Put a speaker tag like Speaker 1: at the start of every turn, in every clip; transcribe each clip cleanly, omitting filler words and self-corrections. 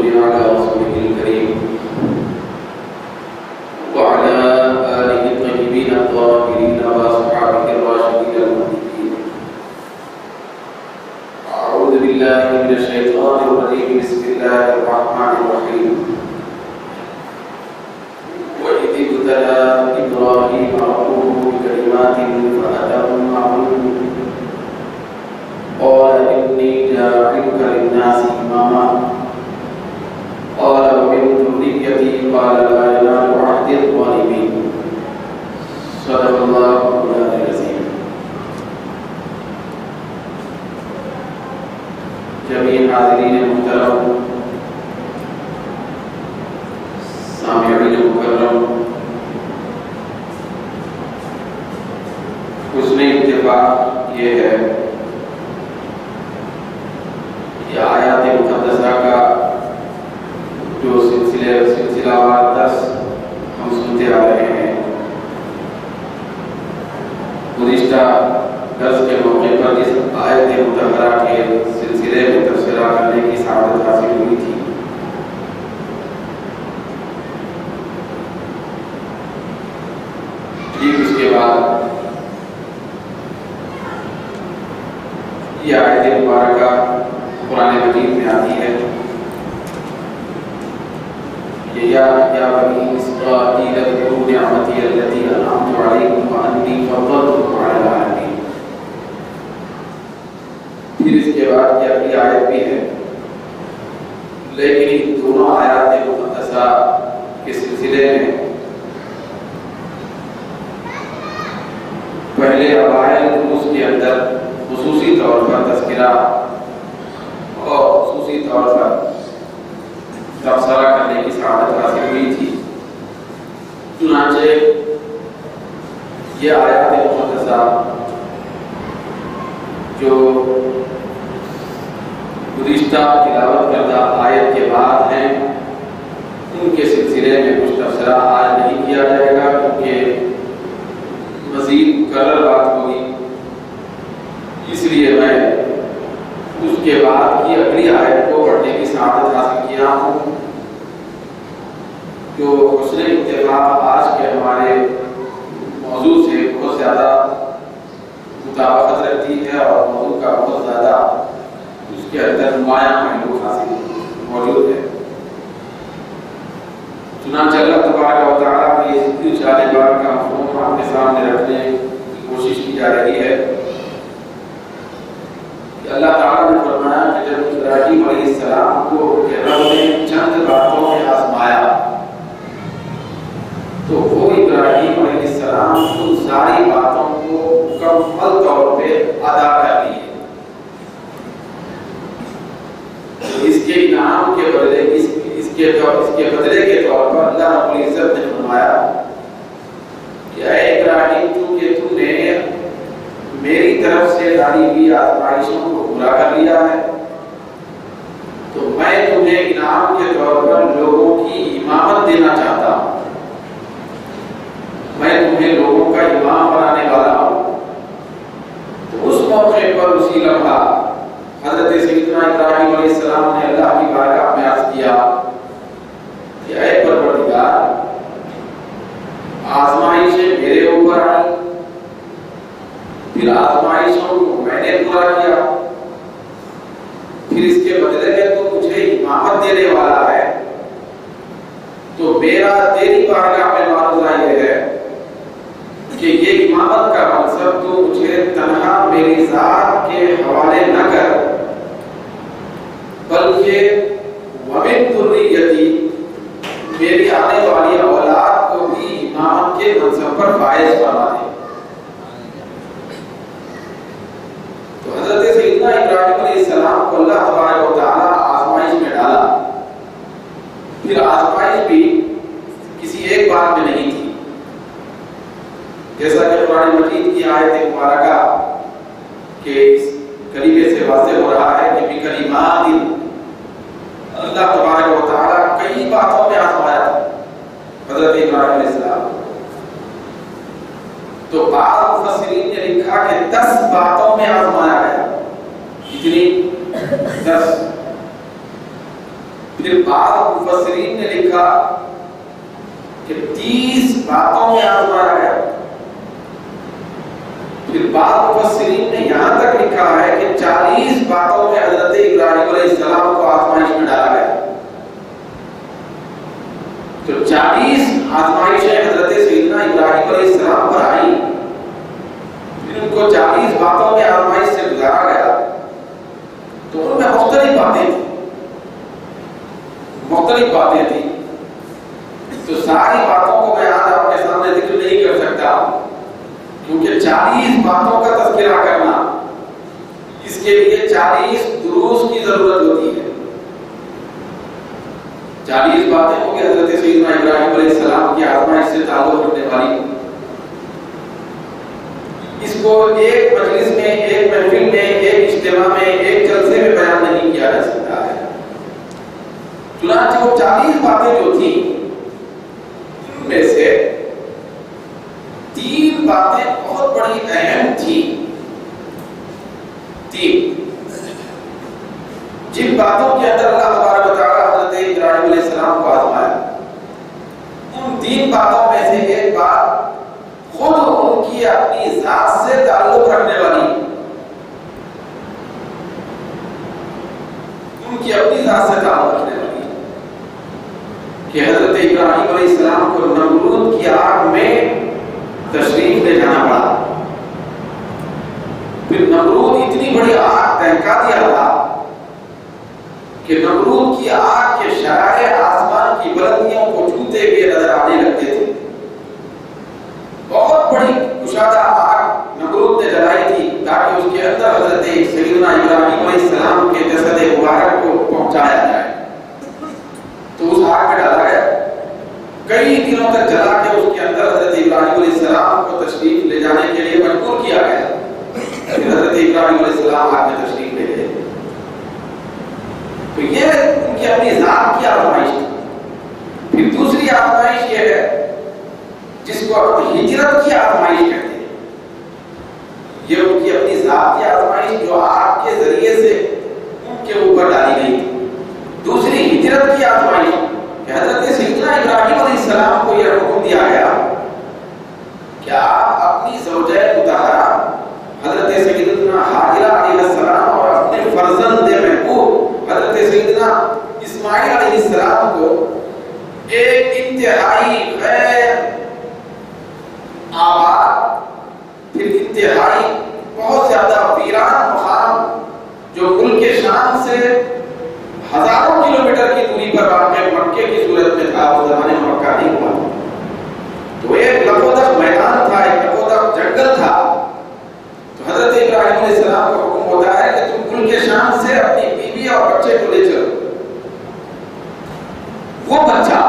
Speaker 1: صل على رسوله الكريم وعلى آله الطيبين الطاهرين وأصحابه الراشدين المهديين. أعوذ بالله من الشيطان الرجيم. بسم الله الرحمن الرحيم. وإذ ابتلى إبراهيم ربه بكلمات فأتمهن قال إني جاعلك للناس إماما قال ومن ذريتي قال لا ينال عهد الظالمين. صدق الله مولانا العظيم. جميع حاضرین محترم، سامعین مکرم، حسن اتفاق یہ ہے کہ آیات مقدسہ کا جو سلسلہ وار درس ہم سنتے آ رہے ہیں، گزشتہ درس کے موقع پر جس آیت مطہرہ کے سلسلے میں تبصرہ کرنے کی سعادت حاصل ہوئی تھی، ٹھیک اس کے بعد یہ آیت مبارکہ قرآن مجید میں آتی ہے کہ یا بنی اسرائیل اذکروا نعمتی التی انعمت علیکم وانی فضلتکم علی العالمین. پھر اس کے بعد یہ اگلی آیت بھی ہے، لیکن ان دونوں آیات مقدسہ کے سلسلے میں پہلے اوائل دروس کے اندر خصوصی طور پر تذکرہ اور خصوصی طور پر تبصرہ کرنے کی سعادت حاصل ہوئی تھی. چنانچہ یہ آیات مقدسہ جو گزشتہ تلاوت کردہ آیت کے بعد ہیں، ان کے سلسلے میں کچھ تبصرہ آج نہیں کیا جائے گا کیونکہ مزید مکرر بات ہوگی. اس لیے میں اس کے بعد کی اگلی آیت کو پڑھنے کی سعادت حاصل کیا ہوں، جو حسن اتفاق آج کے ہمارے موضوع سے بہت زیادہ مطابقت رکھتی ہے اور موضوع کا بہت زیادہ اس کے اندر نمایاں پہلو حاصل موجود ہے. چنانچہ اللہ تبارک و تعالیٰ کی اس جانبدار کا مفہوم آپ کے سامنے رکھنے کی کوشش کی جا رہی ہے. اللہ تعالیٰ نے فرمایا کہ جب ابراہیم علیہ السلام کو رب نے چند باتوں میں آزمایا تو وہ ابراہیم علیہ السلام ان ساری باتوں کو مکمل طور پہ ادا کر لیے. اس کے انعام کے بدلے اس کے بدلے کے طور پر اللہ رب العزت نے فرمایا کہ اے ابراہیم چونکہ تم نے میری طرف سے ڈالی ہوئی آزمائشوں کو پورا کر لیا ہے تو میں تمہیں انعام کے طور پر لوگوں کی امامت دینا چاہتا ہوں. میں تمہیں لوگوں کا امام بنانے والا ہوں. تو اس موقع پر اسی لمحہ حضرت سیدنا ابراہیم علیہ السلام نے اللہ کی بارگاہ میں عرض کیا کہ اے پروردگار، آزمائشیں میرے اوپر آئی، پھر آزمائشوں کو میں نے پورا کیا، پھر اس کے بدلے میں تو مجھے امامت دینے والا ہے. تو میرا تیری بارگاہ میں معروضہ یہ ہے کہ یہ امامت کا منصب تو مجھے تنہا میری ذات کے حوالے نہ کر، بلکہ ومن ذریتی، میری آنے والی اولاد کو بھی امامت کے منصب پر فائز فرما دے. تو حضرت سیدنا ابراہیم علیہ السلام کو اللہ تبارک و تعالیٰ آزمائش میں ڈالا. پھر آزمائش بھی کسی ایک بات میں نہیں تھی، جیسا کہ قرآن مجید کی آیت مبارکہ کے اس کلمے سے واضح ہو رہا ہے کہ بکلمات، اللہ تبارک و تعالیٰ کئی باتوں میں آزمایا تھا حضرت ابراہیم علیہ السلام. تو بعض مفسرین نے لکھا کہ 10 باتوں میں آزمایا گیا. کتنی؟ 10. پھر بعض مفسرین نے لکھا کہ 30 باتوں میں آزمایا گیا. پھر بعض مفسرین نے یہاں تک لکھا ہے کہ 40 باتوں میں حضرت ابراہیم علیہ السلام کو آزمائش میں ڈالا گیا. تو 40 آزمائشیں حضرت سیدنا ابراہیم علیہ السلام پر آئی. پھر ان کو 40 باتوں میں آزمائش سے گزارا گیا. تو ان میں مختلف باتیں تھیں. تو ساری باتوں کو میں آج آپ کے سامنے ذکر نہیں کر سکتا کیونکہ 40 باتوں کا تذکرہ کرنا اس کے لیے 40 دروس کی ضرورت ہوتی ہے. 40 باتیں ہوں گی حضرت سیدنا ابراہیم علیہ السلام کی آزمائش سے تعلق رکھنے والی. اس کو ایک مجلس میں، ایک محفل میں، ایک اجتماع میں، ایک جلسے میں بیان نہیں کیا جا سکتا ہے. چنانچہ وہ 40 باتیں جو تھیں ان میں سے 3 باتیں بہت بڑی اہم تھیں. 3 جن باتوں کے اندر اللہ تبارک و تعالی حضرت ابراہیم علیہ السلام کو آزمایا، ان 3 باتوں میں سے ایک بات خود ان کی اپنی ذات سے تعلق رکھنے والی، ان کی اپنی ذات سے تعلق رکھنے والی کہ حضرت ابراہیم علیہ السلام کو نمرود کی آگ میں تشریف لے جانا پڑا. پھر نمرود اتنی بڑی آگ دہکا دیا تھا کہ نمرود کی آگ کے شرارے آسمان کی بلندیوں کو چھوتے ہوئے نظر آنے لگتے تھے. بہت بڑی کشادہ آگ نمرود نے جلائی تھی تاکہ اس کے اندر حضرت سیدنا ابراہیم علیہ السلام کے جسد مبارک کو پہنچایا جائے. تو اس آگ میں ڈالا گیا. کئی دنوں تک جلا کے اس کے اندر حضرت ابراہیم علیہ السلام کو تشریف لے جانے کے لیے مجبور کیا گیا. پھر حضرت ابراہیم علیہ السلام آگ میں تشریف لے گئے. تو یہ ان کی اپنی ذات کی آزمائش تھی. پھر دوسری آزمائش یہ ہے جس کو ہجرت کی آزمائش کہتے ہیں. یہ ان کی اپنی ذات کی آزمائش جو آگ کے ذریعے سے ان کے اوپر ڈالی گئی. دوسری ہجرت کی آزمائش کہ حضرت سیدنا ابراہیم علیہ السلام کو یہ حکم دیا گیا کہ آپ اپنی زوجہ مطہرہ حضرت سیدنا حاجرہ علیہ السلام اور اپنے فرزند محبوب حضرت سیدنا اسماعیل علیہ السلام کو ایک انتہائی غیر آباد، پھر انتہائی بہت زیادہ ویران مقام جو ملک شام سے ہزاروں کلومیٹر کی دوری پر واقع مکے کی صورت میں تھا. اس زمانے میں مکہ نہیں ہوا تھا. تو ایک لبودر میدان تھا، ایک لبودر جنگل تھا. تو حضرت ابراہیم علیہ السلام کو حکم ہوتا ہے کہ تم ملک شام سے اپنی بیوی اور بچے کو لے چلو. وہ بچہ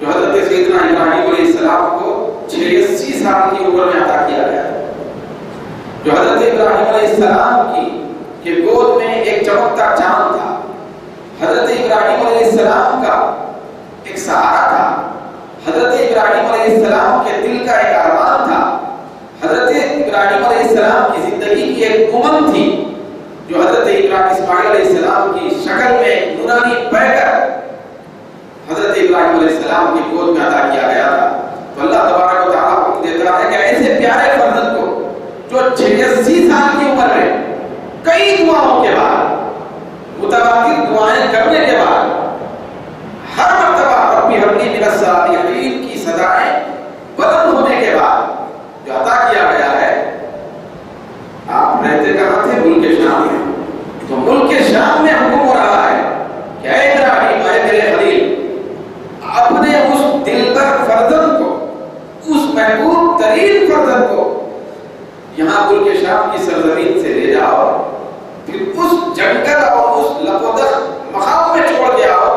Speaker 1: جو حضرت سیدنا ابراہیم علیہ السلام کو 86 سال کی عمر میں عطا کیا گیا، جو حضرت ابراہیم علیہ السلام کی گود میں ایک چمکتا چاند تھا، حضرت ابراہیم علیہ السلام کا ایک سہارا تھا، حضرت ابراہیم علیہ السلام کے دل کا ایک ارمان تھا، حضرت ابراہیم علیہ السلام کی زندگی کی ایک امن تھی جو حضرت اسماعیل علیہ السلام کی شکل میں نورانی پیکر حضرت ابراہیم علیہ السلام کی گود میں عطا کیا گیا تھا. تو اللہ تبارک و تعالیٰ حکم دیتا ہے کہ ایسے پیارے فرزند کو جو 86 سال کی عمر میں کئی دعاؤں کے بعد، متواتر دعائیں کرنے کے بعد، ہر مرتبہ ربی حب لی من الصالحین کی صدائیں بلند ہونے کے بعد جو عطا کیا گیا ہے. آپ رہتے کہاں تھے؟ ملک شام میں. تو ملک شام میں حکم ہو رہا ہے کہ اے ابراہیم، اے میرے خلیل، اپنے اس دلبر فرزند کو، اس محبوب ترین فرزند کو یہاں ملک شام کی سرزمین سے لے جاؤ. پھر اس جنگل اور اس لبودر مقام میں چھوڑ کے آؤ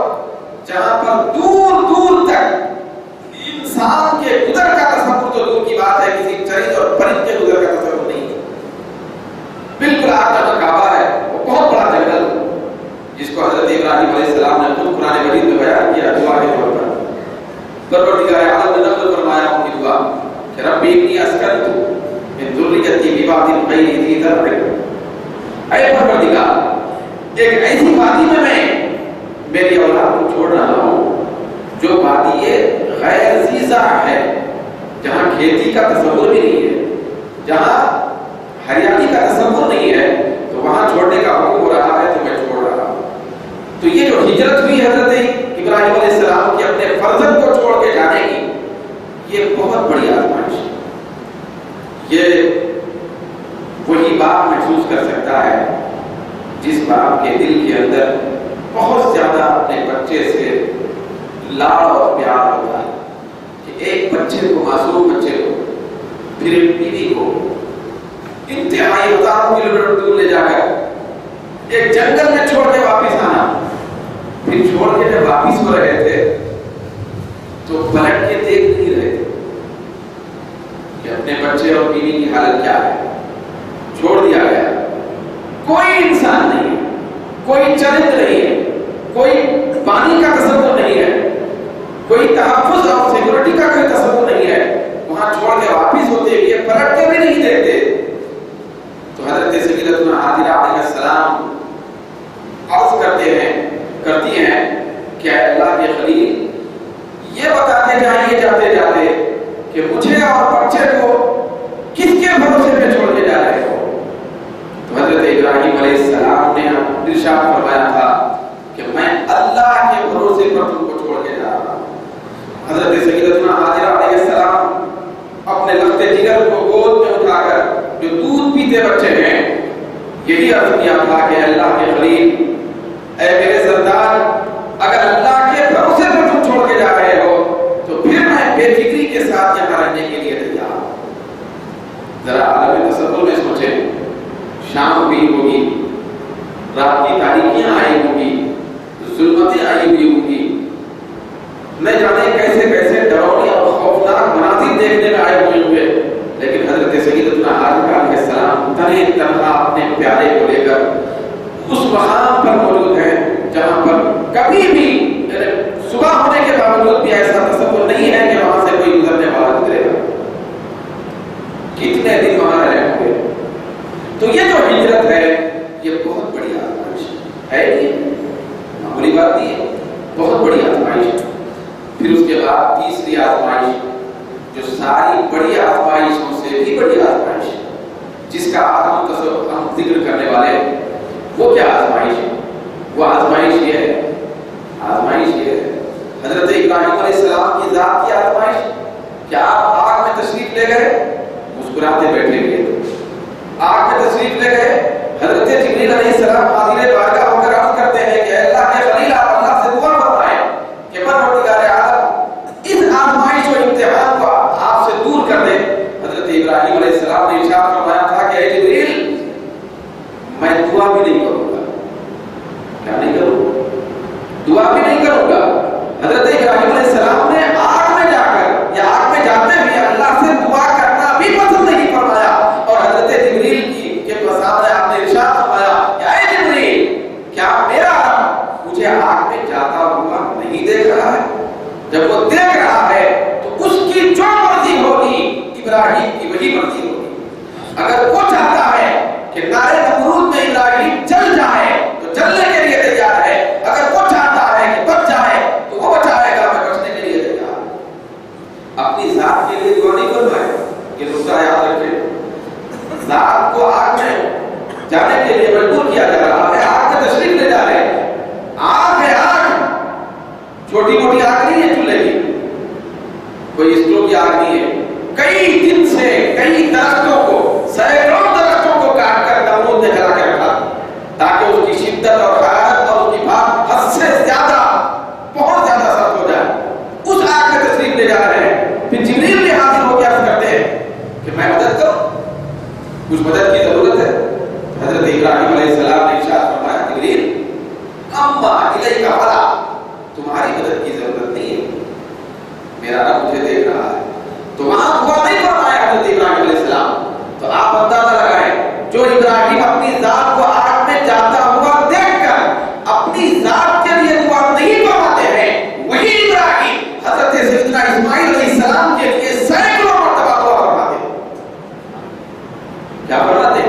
Speaker 1: جہاں پر دور دور تک انسان کے گزر کا تصور تو دور کی بات ہے، کسی چرند اور پرند کے گزر کا تصور نہیں ہے. بالکل آپ کا کعبہ ہے، وہ بہت بڑا جنگل جس کو حضرت ابراہیم علیہ السلام نے خود قرآن مجید میں بیان کیا دعا کے طور پر. پروردگار عالم نے نقل فرمایا ان کی دعا کہ ربی انی اسکنت من ذریتی بواد غیر ذی زرع. اے پروردگار، ایک ایسی وادی میں میری اولاد کو چھوڑ رہا ہوں جو وادی غیر ذی زرع ہے، جہاں کھیتی کا تصور بھی نہیں ہے، جہاں ہریالی کا تصور نہیں ہے، تو وہاں چھوڑنے کا حکم ہو رہا ہے تو میں چھوڑ رہا ہوں۔ تو یہ جو ہجرت ہوئی حضرت ابراہیم علیہ السلام کی اپنے فرزند کو چھوڑ کے جانے کی، یہ بہت بڑی آزمائش ہے۔ یہ وہی باپ محسوس کر سکتا ہے جس باپ کے دل کے اندر بہت زیادہ اپنے بچے سے لاڑ اور پیار ہوتا ہے کہ ایک بچے کو، معصوم بچے کو، پھر ایک بیوی کو انتہائی ہزاروں کلومیٹر دور لے جا کر ایک جنگل میں چھوڑ کے واپس آنا، پھر چھوڑ کے جب واپس ہو رہے تھے تو پلٹ کے دیکھ نہیں رہے تھے کہ اپنے بچے اور بیوی کی حالت کیا ہے۔ چھوڑ دیا گیا، کوئی انسان نہیں ہے، کوئی چرند نہیں ہے، کوئی پانی کا تصور نہیں ہے، کوئی تحفظ اور سیکورٹی کا کوئی تصور نہیں ہے۔ وہاں چھوڑ کے واپس ہوتے ہوئے پلٹ کے بھی نہیں دیکھتے۔ تو حضرت سیدتنا حاجرہ علیہ السلام عرض کرتی ہیں کہ اللہ کے خلیل، یہ بتاتے جائیے جاتے جاتے کہ مجھے اور بچے کو کس کے بھروسے پہ چھوڑ کے جا رہے ہو؟ تو حضرت ابراہیم علیہ السلام نے ارشاد فرمایا تھا کہ میں اللہ کے بھروسے پر تم کو چھوڑ کے جا رہا ہوں۔ حضرت سیدتنا حاجرہ علیہ السلام اپنے لخت جگر کو گود میں اٹھا کر جو دودھ پیتے بچے ہیں یہی عرض کیا تھا کہ اللہ کے خلیل، اے میرے سردار، اگر اللہ کے بھروسے پر تم چھوڑ کے جا رہے ہو تو پھر میں بے فکری کے ساتھ یہاں رہنے کے لیے تیار ہوں۔ ذرا عالم تصور میں سوچیں، شام ہوئی ہوگی، رات کی تاریکیاں آئی ہوگی، ظلمتیں آئی ہوئی ہوگی، نہ جانے کیسے کیسے ڈراؤنے اور خوفناک مناظر دیکھنے میں آئے ہوئے ہوئے، لیکن حضرت سیدتنا حاجرہ علیہ السلام تنہے تنہا اپنے پیارے کو لے کر اس مقام پر موجود ہے جہاں پر کبھی بھی صبح ہونے کے باوجود بھی ایسا تصور نہیں ہے کہ وہاں سے کوئی گزرنے والا گزرے گا۔ کتنے دن وہاں رہے ہوں گے۔ تو یہ جو ہجرت ہے یہ بہت بڑی آزمائش ہے، نہیں معمولی بات نہیں ہے، بہت بڑی آزمائش ہے۔ پھر اس کے بعد تیسری آزمائش جو ساری بڑی آزمائشوں سے بھی بڑی آزمائش ہے، جس کا ہم ذکر کرنے والے، وہ کیا آزمائش ہے؟ وہ آزمائش یہ ہے، حضرت ابراہیم علیہ السلام کی ذات کی آزمائش کہ آپ آگ میں تشریف لے گئے، مسکراتے بیٹھے ہوئے، آگ میں تشریف لے گئے، حضرت جبریل علیہ السلام حاضر بارگاہ ہو کر عرض کرتے ہیں کہ اللہ کے خلیل، آپ اللہ سے دعا فرمائیں کہ پروردگار عالم اس آزمائش و امتحان کو آپ سے دور کر دے۔ حضرت ابراہیم علیہ السلام نے ارشاد فرمایا تھا کہ اے جبریل، میں دعا بھی نہیں کروں گا۔ کیا نہیں کروں گا؟ دعا بھی نہیں کروں گا۔ حضرت ابراہیم علیہ السلام نے آگ میں جا کر یا آگ میں جاتے ہوئے اللہ سے دعا کرنا بھی پسند نہیں فرمایا، اور حضرت جبریل کے سامنے آپ نے ارشاد فرمایا کہ اے جبریل، کیا میرا رب مجھے آگ میں جاتا ہوا نہیں دیکھ رہا ہے؟ جب وہ دیکھ رہا ہے تو اس کی جو مرضی ہوگی ابراہیم کی وہی مرضی ہوگی۔ اگر وہ چاہتا ہے کہ نارے نمرود میں ابراہیم جل جائے تو جلنے کے لیے تیار ہے، اگر وہ چاہتا ہے کہ بچ جائے تو وہ بچائے گا، میں بچنے کے لیے تیار ہوں۔ اپنی ذات کے لیے دعا نہیں فرمائے، یہ نقطہ یاد رکھیں، ذات کو آگ میں جانے کے لیے مجبور کیا جا رہا ہے، آگ میں تشریف لے جا رہے ہیں۔ آگ ہے آگ، چھوٹی موٹی آگ نہیں ہے چولہے کی، کوئی اسٹوو کی آگ نہیں ہے۔ کئی دن سے کئی درختوں کو، سینکڑوں درختوں کو کاٹ کر نمرود نے جلا کے رکھا تاکہ اس کی شدت اور حرارت اور اس کی بھاپ حد سے زیادہ، بہت زیادہ سخت ہو جائے۔ اس آگ میں تشریف لے جا رہے ہیں، پھر جبریل نے حاضر ہو کے عرض کرتے ہیں کہ میں مدد کروں، کچھ مدد کی ضرورت ہے۔ حضرت ابراہیم علیہ السلام نے ارشاد فرمایا، جبریل، اما الیک فلا، تمہاری مدد کی ضرورت نہیں ہے، میرا رب مجھے دیکھ رہا ہے۔ تو وہاں دعا نہیں فرمایا حضرت ابراہیم علیہ السلام۔ تو آپ اندازہ لگائیں، جو ابراہیم اپنی ذات کو آگ میں جاتا ہوا دیکھ کر اپنی ذات کے لیے دعا نہیں فرماتے ہیں، وہی ابراہیم حضرت سیدنا اسماعیل علیہ السلام کے لیے سینکڑوں مرتبہ دعا فرماتے ہیں۔ کیا فرماتے ہیں؟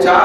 Speaker 1: 4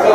Speaker 1: 100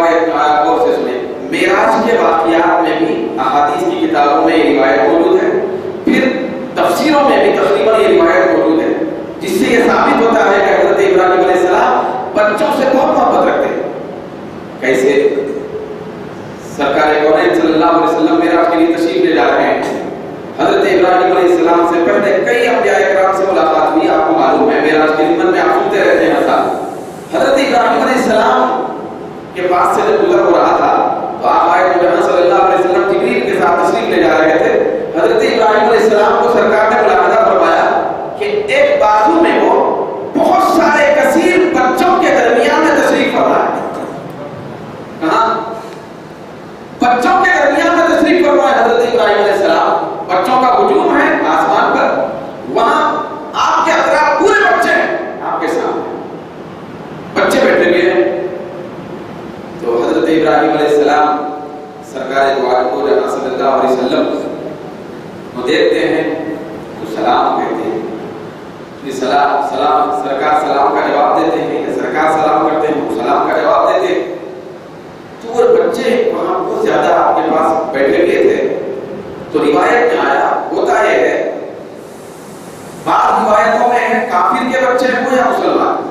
Speaker 1: روایت میں آیا، غور سے سنیں، معراج کے واقعات میں بھی احادیث کی کتابوں میں یہ روایت موجود ہے، پھر تفسیروں میں بھی تقریباً یہ روایت موجود ہے، جس سے یہ ثابت ہوتا ہے کہ حضرت ابراہیم علیہ السلام بچوں سے بہت محبت رکھتے ہیں۔ کیسے؟ سرکار کونین صلی اللہ علیہ وسلم معراج کے لیے تشریف لے جا رہے ہیں، حضرت ابراہیم علیہ السلام سے پہلے کئی انبیاء کرام سے ملاقات ہوئی، آپ کو معلوم ہے، معراج کے ضمن میں آپ سنتے رہتے ہیں ایسا۔ حضرت ابراہیم علیہ السلام کے پاس سے جب گزر ہو رہا تھا تو آقا جہاں صلی اللہ علیہ وسلم جبریل کے ساتھ تشریف لے جا رہے تھے، حضرت ابراہیم علیہ السلام کو سرکار نے ملاحظہ فرمایا کہ ایک بازو میں وہ بہت سارے کثیر بچوں کے درمیان میں تشریف فرما ہے۔ کہاں؟ بچوں کے درمیان میں تشریف فرما ہے حضرت ابراہیم علیہ السلام، بچوں کا ہجوم ہے آسمان پر، وہاں آپ کے اطراف پورے بچے ہیں، آپ کے سامنے بچے بیٹھے ہوئے ہیں۔ تو حضرت ابراہیم علیہ السلام سرکار دو عالم جہاں صلی اللہ علیہ وسلم وہ دیکھتے ہیں تو سلام کہتے ہیں، سلام سرکار سلام کا جواب دیتے ہیں، سرکار سلام کرتے ہیں، وہ سلام کا جواب دیتے ہیں۔ تو وہ بچے وہاں بہت زیادہ آپ کے پاس بیٹھے ہوئے تھے، تو روایت میں آیا ہوتا یہ ہے، بعض روایتوں میں ہے کافر کے بچے ہوں یا مسلمان،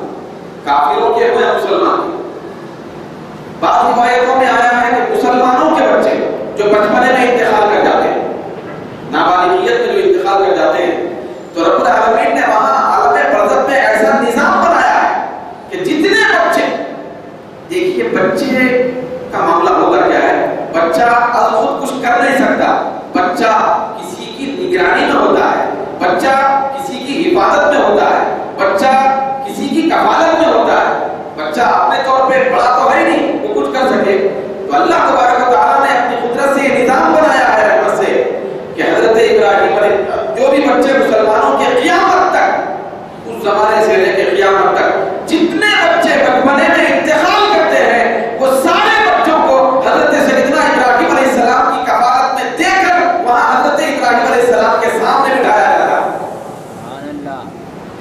Speaker 1: کافروں کے ہوں یا مسلمان، بعض روایتوں میں آیا ہے کہ مسلمانوں کے بچے جو بچپنے میں انتقال کر جاتے ہیں، نابالغیت میں جو انتقال کر جاتے ہیں، تو رب العالمین نے وہاں عالم برزخ میں ایسا نظام بنایا ہے کہ جتنے بچے، دیکھیے بچے کا معاملہ ہوتا کیا ہے، بچہ از خود کچھ کر نہیں سکتا، بچہ کسی کی نگرانی میں ہوتا ہے، بچہ کسی کی حفاظت میں ہوتا ہے، بچہ کسی کی کفالت میں ہوتا ہے، بچہ اپنے طور پہ بڑا تو ہے نہیں وہ کچھ کر سکے۔ تو اللہ تبارک و تعالیٰ نے اپنی قدرت سے یہ نظام بنایا ہے رحمت سے کہ حضرت ابراہیم جو بھی بچے مسلمانوں کے قیامت تک، اس زمانے سے لے کے قیامت تک جتنے بچے بچپنے میں انتقال کرتے ہیں، وہ سارے بچوں کو حضرت سیدنا ابراہیم علیہ السلام کی کفالت میں دے کر وہاں حضرت ابراہیم علیہ السلام کے سامنے بٹھایا جاتا ہے۔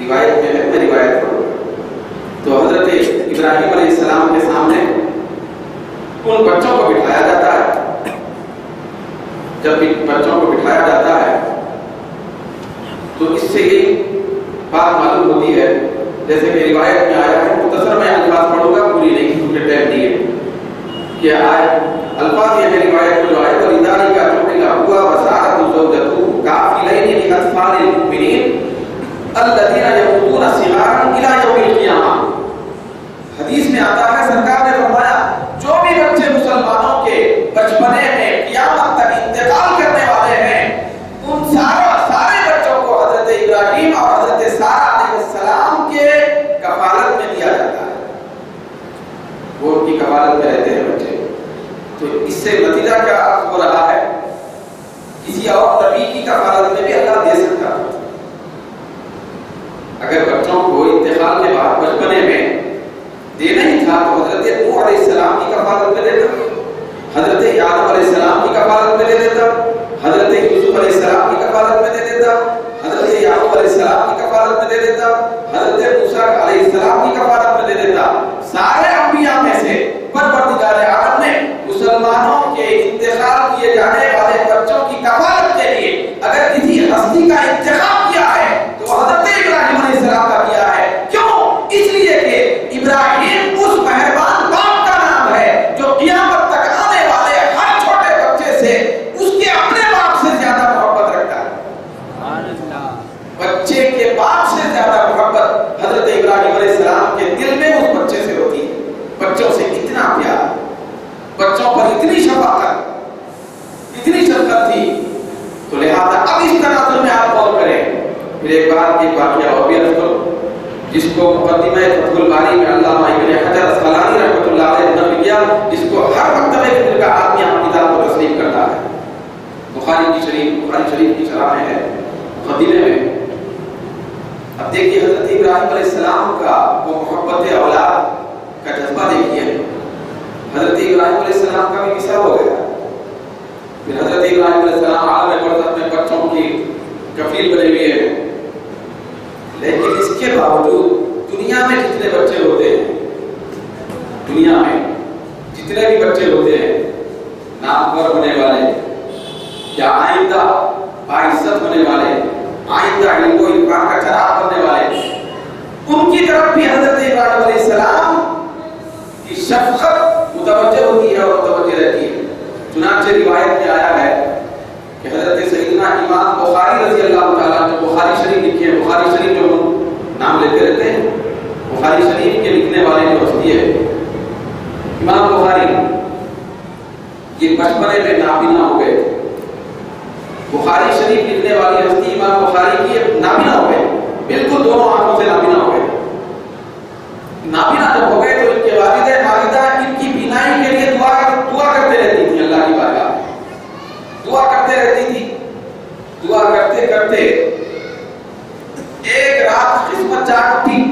Speaker 1: روایت میں ہے، میں روایت پڑھوں، تو حضرت ابراہیم علیہ السلام کے سامنے ان بچوں کو بٹھایا جاتا ہے۔ جب بچوں کو بٹھایا جاتا ہے تو اس سے یہ بات معلوم ہوتی ہے، جیسے کہ روایت میں آیا ہے، مختصر میں الفاظ پڑھوں گا، پوری نہیں کیونکہ ٹائم نہیں ہے، کہ آئے الفاظ یہ ہے روایت میں جو آئے، وَلِذَلِكَ جُعِلَ هُوَ وَسَارَتُ زَوْجَتُهُ كَافِلَيْنِ لِأَطْفَالِ الْمُؤْمِنِينَ الَّذِينَ يَمُوتُونَ صِغَارًا إِلَى يَوْمِ الْقِيَامَةِ۔ حدیث میں آتا ہے، سرکار نے فرمایا جو بھی بچے مسلمانوں کے بچپنے میں قیامت تک انتقال کرنے والے ہیں، ان سارے بچوں کو حضرت ابراہیم اور حضرت سارہ علیہ السلام کے کفالت میں دیا جاتا ہے، وہ ان کی کفالت میں رہتے ہیں بچے۔ تو اس سے نتیجہ کیا ہو رہا ہے، کسی اور نبی کی کفالت میں بھی اللہ دے سکتا ہے۔ اگر بچوں کو انتقال کے بعد بچپنے میں دینا ہی تھا تو حضرت نوح علیہ السلام کی کفالت میں دیتا، حضرت آدم علیہ السلام کی کفالت میں دے دیتا، حضرت یوسف علیہ السلام کی کفالت میں دے دیتا، حضرت یعقوب علیہ السلام کی کفالت میں دے دیتا، حضرت موسیٰ علیہ السلام کی کفالت میں دے دیتا۔ سارے انبیاء میں سے پروردگار عالم نے مسلمانوں کے انتخاب کیے جانے والے بچوں کی کفالت کے لیے اگر کسی ہستی کا انتخاب کیا ہے تو حضرت ابراہیم علیہ السلام کا کیا ہے۔ کیوں؟ اس لیے کہ ابراہیم اس مہربان باپ کا نام ہے جو قیامت تک آنے والے ہر چھوٹے بچے سے اس کے اپنے باپ سے زیادہ محبت رکھتا ہے۔ بچے کے باپ سے زیادہ محبت حضرت ابراہیم علیہ السلام کے دل میں اس بچے سے ہوتی ہے۔ بچوں سے اتنا پیار، بچوں پر اتنی شفقت، اتنی شفقت تھی، تو لہذا اب اس تناظر میں آپ غور کریں۔ پھر ایک بات ایک واقعہ اور بھی عرض کرو، جس کو مقدمہ فتح الباری میں علامہ ابن حجر اسقلانی رحمۃ اللہ علیہ نے نقل کیا، جس کو ہر مکتبہ فکر کا آدمی اپنی کتاب کو تسلیم کرتا ہے۔ بخاری شریف کی شرح میں ہے، مقدمے میں۔ اب دیکھیے حضرت ابراہیم علیہ السلام کا وہ محبت اولاد کا جذبہ دیکھیے، حضرت ابراہیم علیہ السلام کا بھی وصال ہو گیا، پھر حضرت ابراہیم علیہ السلام عالم برزخ میں بچوں کی کفیل بنے ہوئے ہیں، لیکن اس کے باوجود دنیا میں جتنے بچے ہوتے ہیں، دنیا میں جتنے بھی بچے ہوتے ہیں نامور ہونے والے یا آئندہ باعزت ہونے والے، آئندہ علم و عرفان کا چراغ بننے والے، ان کی طرف بھی حضرت ابراہیم علیہ السلام کی شفقت متوجہ ہوتی ہے اور متوجہ رہتی ہے۔ چنانچہ روایت میں آیا ہے کہ حضرت سیدنا امام بخاری رضی اللہ تعالیٰ جو بخاری شریف لکھے ہیں، بخاری شریف جو نام لیتے رہتے ہیں، بخاری شریف کے لکھنے والے جو ہستی ہے امام بخاری، یہ بچپنے میں نابینا ہو گئے۔ بخاری شریف لکھنے والی ہستی امام بخاری کی نابینا ہو گئے، بالکل دونوں آنکھوں سے نابینا ہو گئے۔ نابینا جب ہو گئے تو ان کے والدہ ان کی بینائی کے لیے دعا کرتے رہتی تھی، اللہ کی بارگاہ دعا کرتے رہتی تھی۔ دعا کرتے کرتے ایک رات قسمت جاگ اٹھی،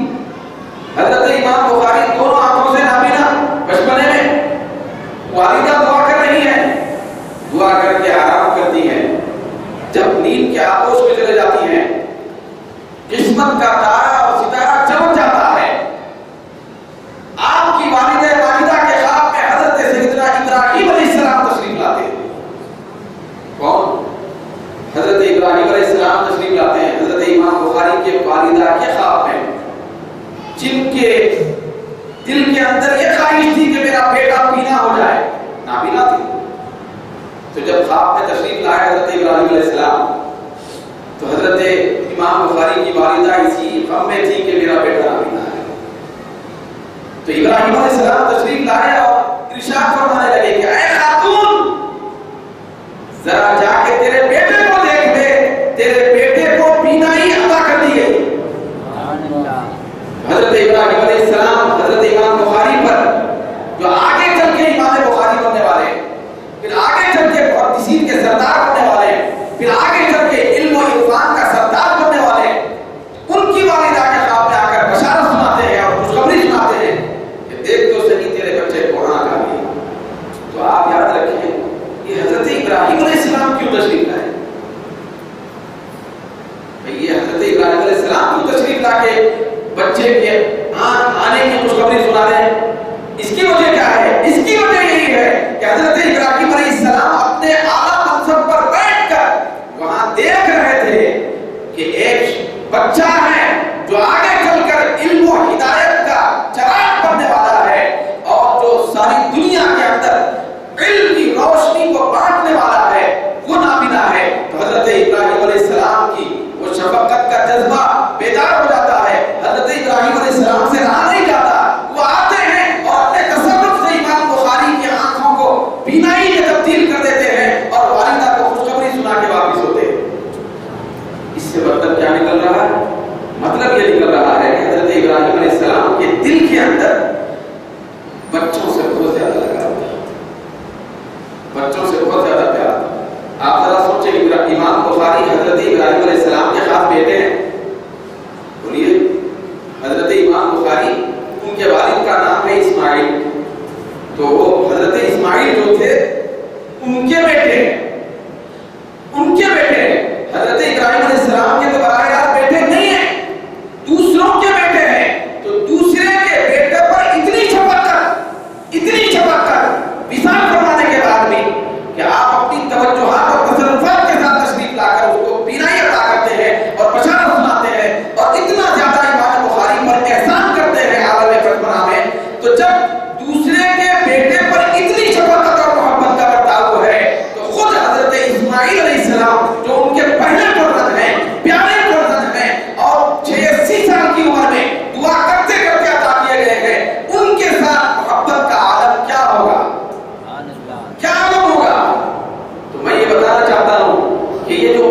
Speaker 1: حضرت امام بخاری دونوں آنکھوں سے نابینا بچپنے میں، والدہ دعا کر رہی ہے، دعا کر کے آرام کرتی ہیں۔ جب نیند کے آغوش میں چلے جاتی ہیں، قسمت کا تارا اور ستارہ چمک جاتا ہے۔ آپ کی والدہ کے خواب میں حضرت سیدنا ابراہیم علیہ السلام تشریف لاتے ہیں۔ کون؟ حضرت ابراہیم علیہ السلام تشریف لاتے ہیں حضرت امام بخاری کے والدہ کے خواب میں، جن کے دل کے اندر یہ خواہش تھی کہ میرا بیٹا بینا ہو جائے، نابینا تھی۔ تو جب خواب میں تشریف لائے حضرت ابراہیم علیہ السلام تو حضرت امام بخاری کی والدہ اسی غم میں تھی کہ میرا بیٹا نابینا ہے۔ تو ابراہیم علیہ السلام تشریف لائے اور ارشاد فرمانے لگے کہ اے خاتون، ذرا جا کے تیرے بیٹے کو دیکھ لے، تیرے بیٹے کو بینائی عطا کر دی گئی۔ حضرت ابراہیم علیہ السلام حضرت امام بخاری پر، جو آگے چل کے امام بخاری بننے والے، پھر آگے چل کے محدثین کے سردار بننے والے، پھر آگے چل کے علم و عرفان کا سردار بننے والے، ان کی والدہ کے خواب میں آ کر بشارت سناتے ہیں اور خوشخبری سناتے ہیں کہ دیکھ تو صحیح تیرے بچے قرآن کا بھی۔ تو آپ یاد رکھیں یہ حضرت ابراہیم علیہ السلام کیوں تشریف لائے؟ یہ حضرت ابراہیم علیہ السلام کیوں تشریف لا کے بچے کے آنے کی خوشخبری سنا رہے ہیں؟ اس کی وجہ کیا ہے؟ اس کی وجہ یہی ہے کہ حضرت ابراہیم علیہ السلام اپنے اعلیٰ منصب پر بیٹھ کر وہاں دیکھ رہے تھے کہ ایک بچہ ہے جو آگے چل کر علم و ہدایت کا چراغ بننے والا ہے اور جو ساری دنیا کے اندر علم کی روشنی کو بانٹنے والا ہے، وہ نابینا ہے۔ تو حضرت ابراہیم علیہ السلام کی وہ شفقت کا جذبہ بیدار ہو جاتا ہے۔ حضرت ابراہیم علیہ السلام سے رہا نہیں جاتا، وہ آتے ہیں اور اپنے تصرف سے امام بخاری کی آنکھوں کو بینائی میں تبدیل کر دیتے ہیں اور والدہ کو خوشخبری سنا کے واپس ہوتے ہیں۔ اس سے مطلب کیا نکل رہا ہے؟ مطلب یہ نکل رہا ہے کہ حضرت ابراہیم علیہ السلام کے دل کے اندر بچوں سے بہت زیادہ لگاؤ تھا، بچوں سے بہت زیادہ پیار تھا۔ آپ ذرا سوچیں، امام بخاری حضرت ابراہیم علیہ السلام کے خاص بیٹے ہیں، بولیے حضرت امام بخاری، ان کے والد کا نام ہے اسماعیل، تو وہ حضرت اسماعیل جو تھے ان کے بیٹے ہیں، ان کے بیٹے ہیں۔ حضرت ابراہیم علیہ السلام کے تو براہ راست بیٹے نہیں ہیں، دوسروں کے بیٹے ہیں۔ تو دوسرے کے بیٹے پر اتنی شفقت وصال فرمانے کے بعد بھی کہ آپ اپنی توجہات اور تصرفات کے ساتھ تشریف لا کر اس کو بینائی عطا کرتے ہیں اور بشارت سناتے ہیں اور اتنا زیادہ امام بخاری پر احسان کرتے ہیں عالم بچپنا میں، تو جب دوسرے کے بیٹے پر اتنی شفقت اور محبت کا برتاؤ ہے تو خود حضرت اسماعیل علیہ السلام جو ان کے پہلے فرزند ہیں، پیارے فرزند ہیں اور 86 سال کی عمر میں دعا کرتے کرتے عطا کیے گئے ہیں، ان کے ساتھ محبت کا عالم کیا ہوگا؟ کیا عالم ہوگا؟ تو میں یہ بتانا چاہتا ہوں کہ یہ جو